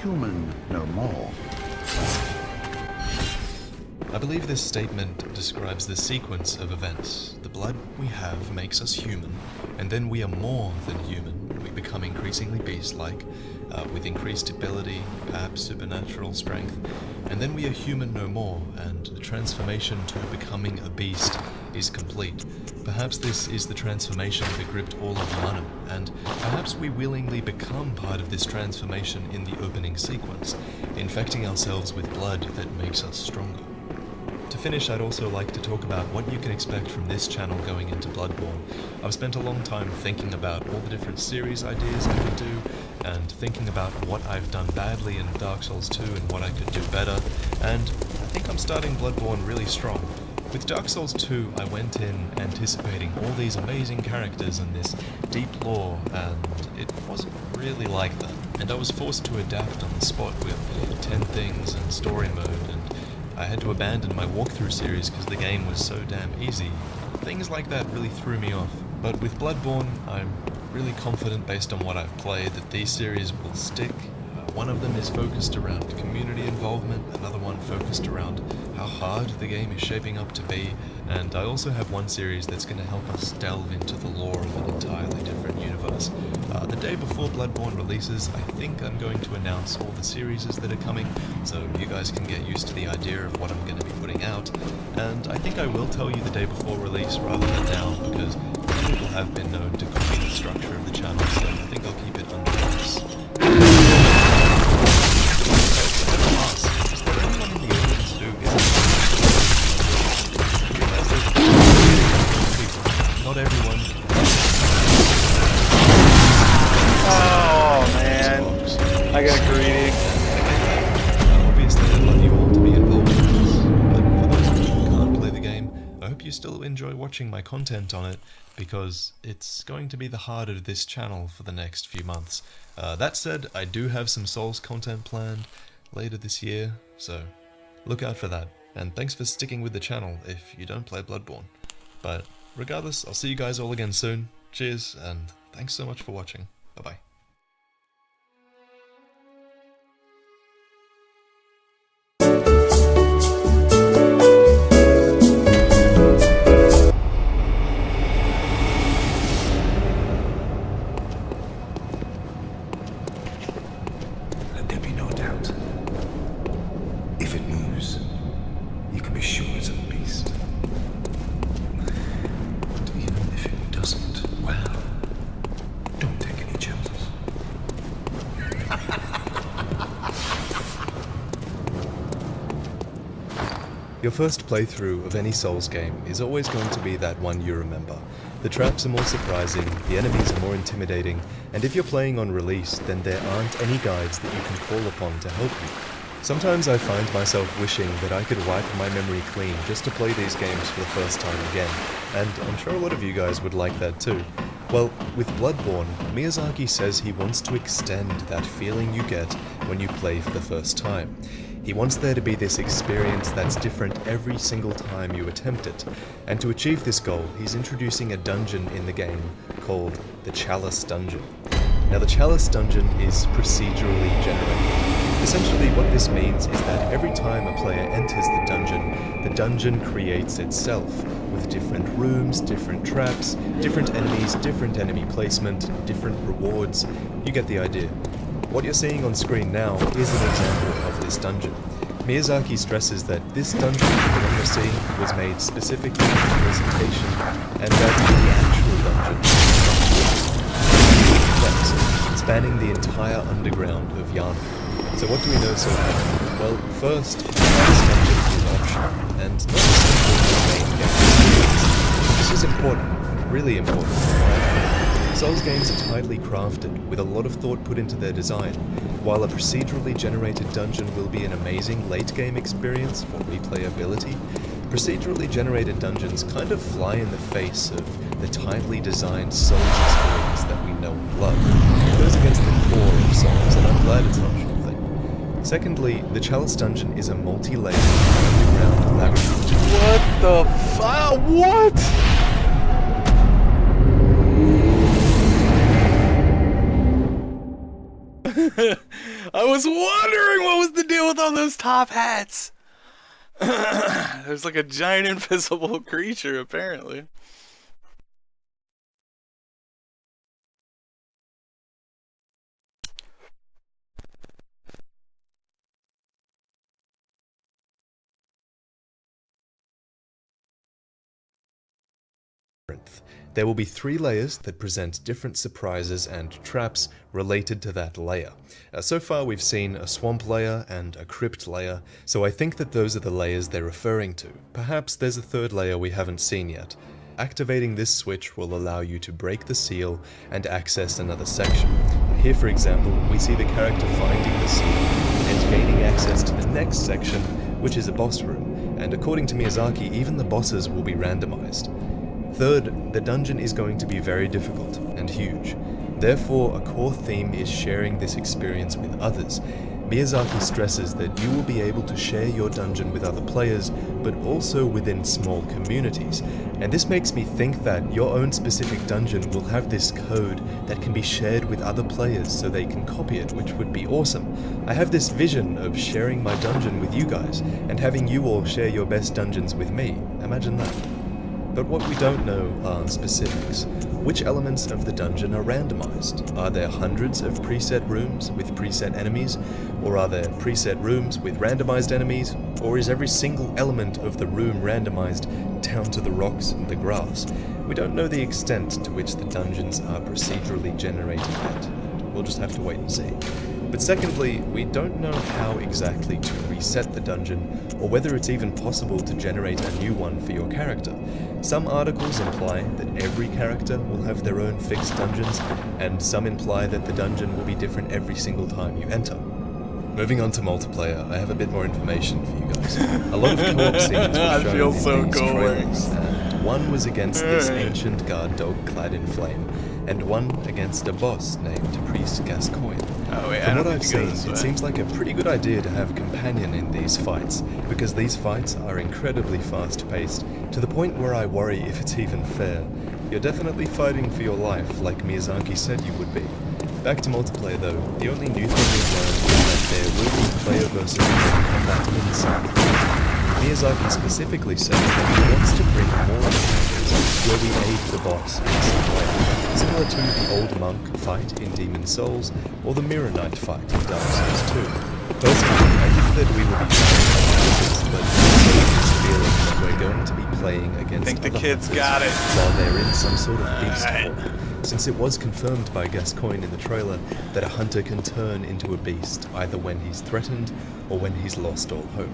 human no more. I believe this statement describes the sequence of events. The blood we have makes us human, and then we are more than human. We become increasingly beast-like, with increased ability, perhaps supernatural strength, and then we are human no more, and the transformation to becoming a beast is complete. Perhaps this is the transformation that gripped all of Yharnam, and perhaps we willingly become part of this transformation in the opening sequence, infecting ourselves with blood that makes us stronger. To finish, I'd also like to talk about what you can expect from this channel going into Bloodborne. I've spent a long time thinking about all the different series ideas I could do, and thinking about what I've done badly in Dark Souls 2 and what I could do better, and I think I'm starting Bloodborne really strong. With Dark Souls 2, I went in anticipating all these amazing characters and this deep lore, and it wasn't really like that. And I was forced to adapt on the spot with 10 things and story mode, and I had to abandon my walkthrough series because the game was so damn easy. Things like that really threw me off. But with Bloodborne, I'm really confident based on what I've played that these series will stick. One of them is focused around community involvement, another one focused around how hard the game is shaping up to be, and I also have one series that's going to help us delve into the lore of an entirely different universe. The day before Bloodborne releases, I think I'm going to announce all the series that are coming, so you guys can get used to the idea of what I'm going to be putting out, and I think I will tell you the day before release rather than now, because people have been known to copy the structure of the channel, so I think I'll keep it under wraps. Not everyone. Oh man, I got greedy. Obviously, I'd love you all to be involved in this, but for those of you who can't play the game, I hope you still enjoy watching my content on it, because it's going to be the heart of this channel for the next few months. That said, I do have some Souls content planned later this year, so look out for that. And thanks for sticking with the channel if you don't play Bloodborne. But regardless, I'll see you guys all again soon. Cheers, and thanks so much for watching. Bye-bye. Let there be no doubt. If it moves, you can be sure it's a beast. But even if it doesn't, well, don't take any chances. Your first playthrough of any Souls game is always going to be that one you remember. The traps are more surprising, the enemies are more intimidating, and if you're playing on release, then there aren't any guides that you can call upon to help you. Sometimes I find myself wishing that I could wipe my memory clean just to play these games for the first time again, and I'm sure a lot of you guys would like that too. Well, with Bloodborne, Miyazaki says he wants to extend that feeling you get when you play for the first time. He wants there to be this experience that's different every single time you attempt it, and to achieve this goal, he's introducing a dungeon in the game called the Chalice Dungeon. Now, the Chalice Dungeon is procedurally generated. Essentially, what this means is that every time a player enters the dungeon creates itself, with different rooms, different traps, different enemies, different enemy placement, different rewards. You get the idea. What you're seeing on screen now is an example of this dungeon. Miyazaki stresses that this dungeon that you're seeing was made specifically for the presentation, and that the actual dungeon is spanning the entire underground of Yharnam. So what do we know so far? Well, first, this dungeon is optional, and not essential to the main game experience. This is important, really important. Souls games are tightly crafted, with a lot of thought put into their design. While a procedurally generated dungeon will be an amazing late-game experience for replayability, procedurally generated dungeons kind of fly in the face of the tightly designed Souls experience that we know and love. It goes against the core of Souls, and I'm glad it's an optional thing. Secondly, the Chalice Dungeon is a multi-layered underground labyrinth. What the fuck? What? I was wondering what was the deal with all those top hats. There's like a giant invisible creature, apparently. There will be 3 layers that present different surprises and traps related to that layer. So far we've seen a swamp layer and a crypt layer, so I think that those are the layers they're referring to. Perhaps there's a 3rd layer we haven't seen yet. Activating this switch will allow you to break the seal and access another section. Here, for example, we see the character finding the seal and gaining access to the next section, which is a boss room, and according to Miyazaki, even the bosses will be randomized. 3rd, the dungeon is going to be very difficult and huge. Therefore, a core theme is sharing this experience with others. Miyazaki stresses that you will be able to share your dungeon with other players, but also within small communities. And this makes me think that your own specific dungeon will have this code that can be shared with other players so they can copy it, which would be awesome. I have this vision of sharing my dungeon with you guys, and having you all share your best dungeons with me. Imagine that. But what we don't know are specifics. Which elements of the dungeon are randomized? Are there hundreds of preset rooms with preset enemies? Or are there preset rooms with randomized enemies? Or is every single element of the room randomized down to the rocks and the grass? We don't know the extent to which the dungeons are procedurally generated yet, and we'll just have to wait and see. But secondly, we don't know how exactly to reset the dungeon, or whether it's even possible to generate a new one for your character. Some articles imply that every character will have their own fixed dungeons, and some imply that the dungeon will be different every single time you enter. Moving on to multiplayer, I have a bit more information for you guys. A lot of co-op scenes were shown in these trailers, and one was against this ancient guard dog clad in flame, and one against a boss named Priest Gascoigne. Oh, yeah, From what I've seen, it seems like a pretty good idea to have a companion in these fights, because these fights are incredibly fast-paced, to the point where I worry if it's even fair. You're definitely fighting for your life, like Miyazaki said you would be. Back to multiplayer though, the only new thing we've learned is that there will be player versus player combat inside. Miyazaki specifically said that he wants to bring more mechanics where we aid the boss in some way, similar to the old monk fight in Demon's Souls or the Mirror Knight fight in Dark Souls 2. Personally, I think that we will be fighting but this feeling that we're going to be playing against think the other kids hunters got it. while they're in some sort of beast form. Since it was confirmed by Gascoigne in the trailer that a hunter can turn into a beast either when he's threatened or when he's lost all hope.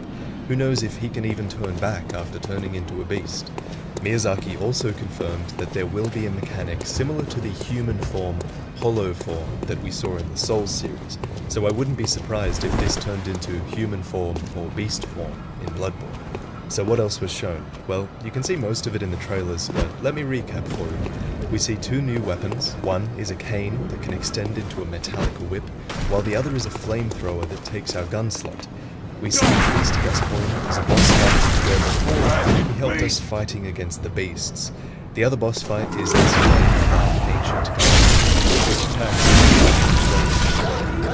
Who knows if he can even turn back after turning into a beast. Miyazaki also confirmed that there will be a mechanic similar to the human form, hollow form, that we saw in the Souls series, so I wouldn't be surprised if this turned into human form or beast form in Bloodborne. So what else was shown? Well, you can see most of it in the trailers, but let me recap for you. We see 2 new weapons. One is a cane that can extend into a metallic whip, while the other is a flamethrower that takes our gun slot. We see Priest Gascoigne as a boss fight where before he helped us fighting against the beasts. The other boss fight is this ancient guard, which attacks.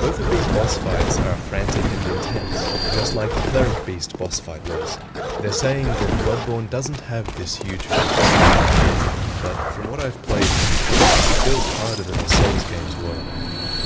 Both of these boss fights are frantic and intense, just like the Cleric Beast boss fight was. They're saying that Bloodborne doesn't have this huge fight, but from what I've played, it's still harder than the Souls games were.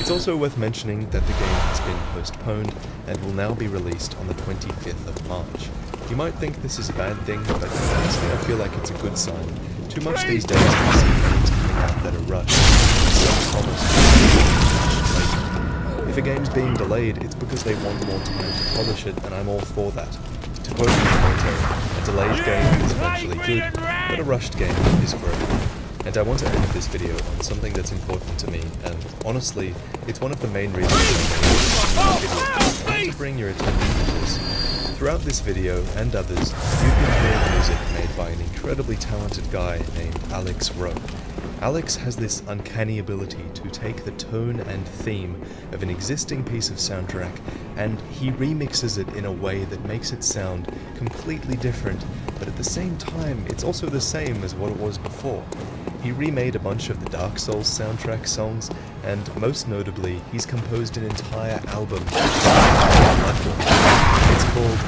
It's also worth mentioning that the game has been postponed and will now be released on the 25th of March. You might think this is a bad thing, but honestly I feel like it's a good sign. Too much these days to see games coming out that are rushed, some promised much later. If a game's being delayed, it's because they want more time to polish it, and I'm all for that. To quote the commentary, a delayed game is eventually good, but a rushed game is forever. And I want to end this video on something that's important to me, and honestly, it's one of the main reasons I made this video. I want to bring your attention to this. Throughout this video, and others, you've been hearing music made by an incredibly talented guy named Alex Rowe. Alex has this uncanny ability to take the tone and theme of an existing piece of soundtrack and he remixes it in a way that makes it sound completely different, but at the same time it's also the same as what it was before. He remade a bunch of the Dark Souls soundtrack songs, and most notably, he's composed an entire album. It's called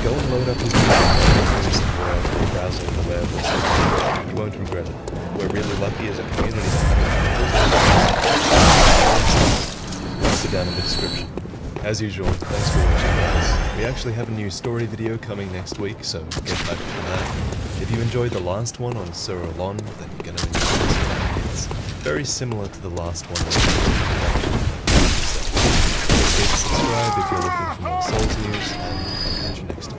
Go and load up his music somewhere else or browser on the web or something. You won't regret it. We're really lucky as a community to have it. Sit down in the description. As usual, thanks for watching, guys. We actually have a new story video coming next week, so get back to that. If you enjoyed the last one on Sir Harlan, then you're gonna enjoy this one. It's very similar to the last one. So, subscribe if you're looking for more Souls news, and I'll catch you next time.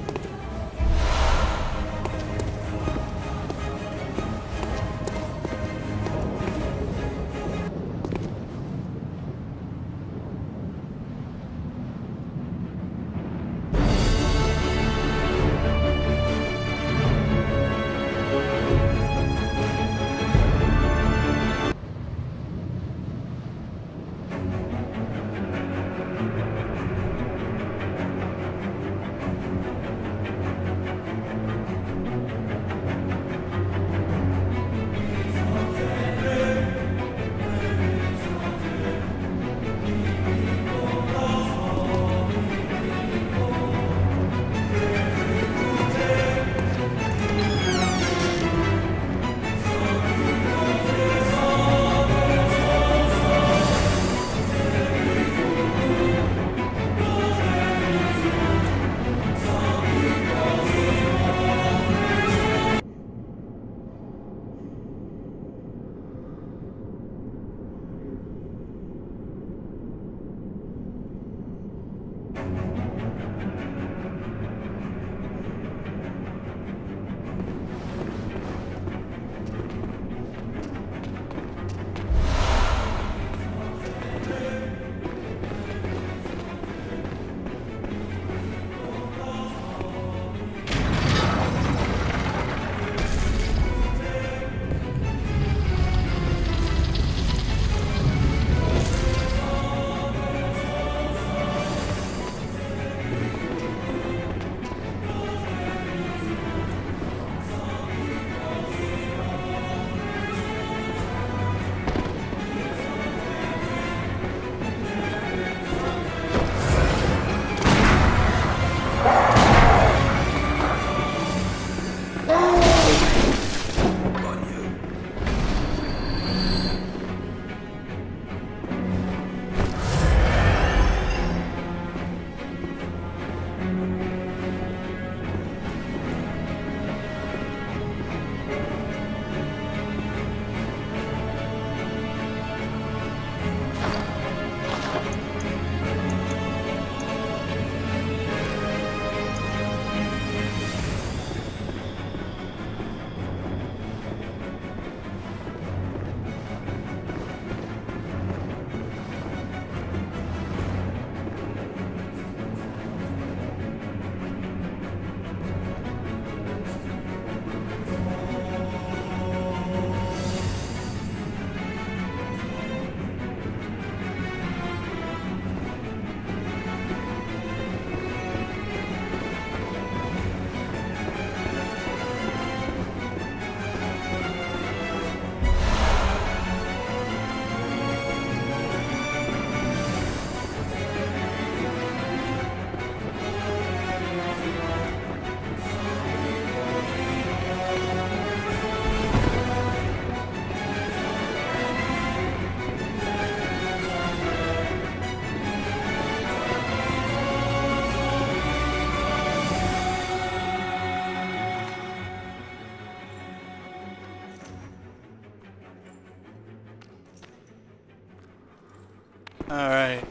Alright.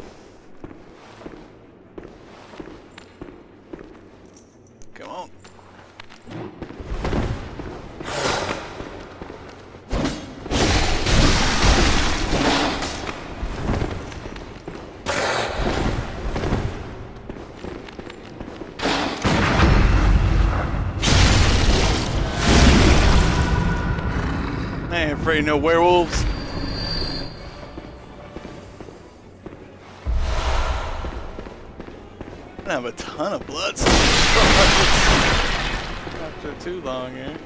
Come on. afraid of no werewolves. I have a ton of blood after too long here.